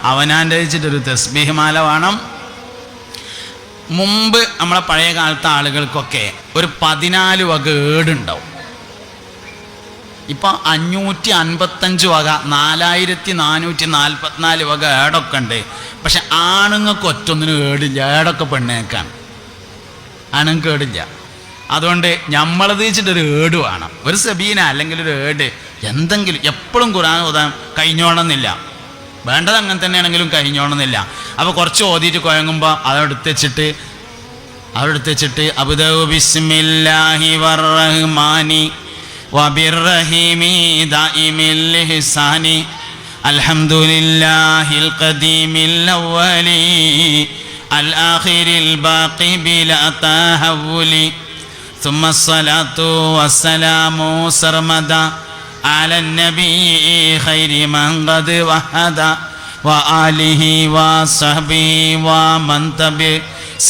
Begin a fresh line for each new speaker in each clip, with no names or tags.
അവനാൻ്റെ വെച്ചിട്ടൊരു തസ്ബീഹ് മാല വേണം. മുമ്പ് നമ്മളെ പഴയ കാലത്തെ ആളുകൾക്കൊക്കെ ഒരു 14 വക ഏടുണ്ടാവും. ഇപ്പോൾ 555 വക 4444 വക ഏടൊക്കെ ഉണ്ട്. പക്ഷെ ആണുങ്ങൾക്ക് ഒറ്റൊന്നിനും ഏടില്ല. ഏടൊക്കെ പെണ്ണേക്കാണ്, ആണുങ്ങൾക്ക് ഏടില്ല. അതുകൊണ്ട് നമ്മളത് വെച്ചിട്ടൊരു ഏട് വേണം, ഒരു സബീന അല്ലെങ്കിൽ ഒരു ഏട് എന്തെങ്കിലും. എപ്പോഴും ഖുർആൻ ഓതാൻ കഴിഞ്ഞോണമെന്നില്ല, വേണ്ടത് അങ്ങനെ തന്നെയാണെങ്കിലും കഴിഞ്ഞോണമെന്നില്ല. അപ്പോൾ കുറച്ച് ഓതിയിട്ട് കുഴങ്ങുമ്പോൾ അതെടുത്ത് വെച്ചിട്ട് അബ്ദഉ ബിസ്മില്ലാഹി വറഹ്മാനി വബിർറഹീമി ദായിമിൽ ഇഹ്സാനി അൽഹംദുലില്ലാഹിൽ ഖദീമിൽ അവ്വലി അൽ ആഖിരിൽ ബാഖി ബിലാ തഹവ്വുലി ثم الصلاة والسلام سرمدا على النبي خير من قد وحدا وآله وصحبه ومن تبع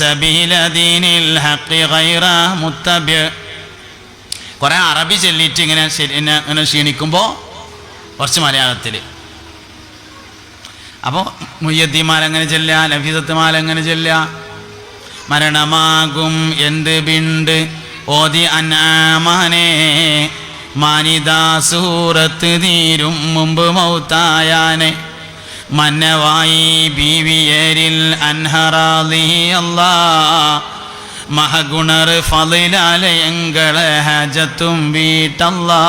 سبيل دين الحق غير متبع. കുറേ അറബി ചൊല്ലിയിട്ട് ഇങ്ങനെ ക്ഷീണിക്കുമ്പോൾ കുറച്ച് മലയാളത്തിൽ. അപ്പോൾ മുയ്യദ്ദീമാലങ്ങനെ ചെല്ലുക, ലഫീസത്തുമാലങ്ങനെ ചെല്ലുക. മരണമാകും എന്ത് ബിണ്ട് ഓതി അന്നാമാനെ മാനിദാ സൂറത്ത് തീരും മുമ്പ് മൗത്തായാനെ മന്നവായി ബീവിയേരിൽ അൻഹറാദി അല്ലാ മഹഗുണർ ഫളിലാലെ എങ്കളെ ഹജത്തും വീട്ടല്ലാ.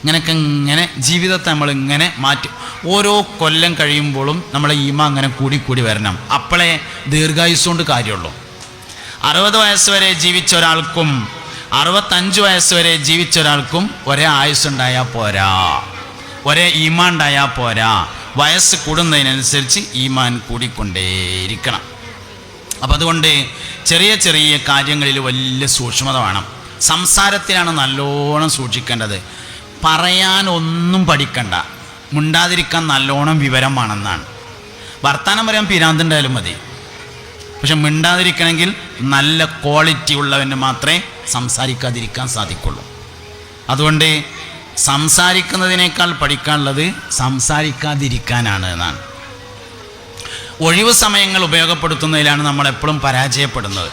ഇങ്ങനെ ജീവിതത്തെ നമ്മളിങ്ങനെ മാറ്റും. ഓരോ കൊല്ലം കഴിയുമ്പോഴും നമ്മളെ ഈമ അങ്ങനെ കൂടി വരണം. അപ്പോഴേ ദീർഘായുസ്സുകൊണ്ട് കാര്യമുള്ളൂ. 60 വയസ്സ് വരെ ജീവിച്ച ഒരാൾക്കും 65 വയസ്സ് വരെ ജീവിച്ച ഒരാൾക്കും ഒരേ ആയുസ്സുണ്ടായാൽ പോരാ, ഒരേ ഈമാൻ ഉണ്ടായാൽ പോരാ. വയസ്സ് കൂടുന്നതിനനുസരിച്ച് ഈമാൻ കൂടിക്കൊണ്ടേയിരിക്കണം. അപ്പം അതുകൊണ്ട് ചെറിയ ചെറിയ കാര്യങ്ങളിൽ വലിയ സൂക്ഷ്മത വേണം. സംസാരത്തിലാണ് നല്ലോണം സൂക്ഷിക്കേണ്ടത്. പറയാനൊന്നും പഠിക്കണ്ട, മുണ്ടാതിരിക്കാൻ നല്ലോണം വിവരമാണെന്നാണ്. വർത്താനം പറയാൻ പിരാന്തുണ്ടായാലും മതി, പക്ഷെ മിണ്ടാതിരിക്കണമെങ്കിൽ നല്ല ക്വാളിറ്റി ഉള്ളവന് മാത്രമേ സംസാരിക്കാതിരിക്കാൻ സാധിക്കുള്ളൂ. അതുകൊണ്ട് സംസാരിക്കുന്നതിനേക്കാൾ പഠിക്കാനുള്ളത് സംസാരിക്കാതിരിക്കാനാണ് എന്നാണ്. ഒഴിവ് സമയങ്ങൾ ഉപയോഗപ്പെടുത്തുന്നതിലാണ് നമ്മളെപ്പോഴും പരാജയപ്പെടുന്നത്.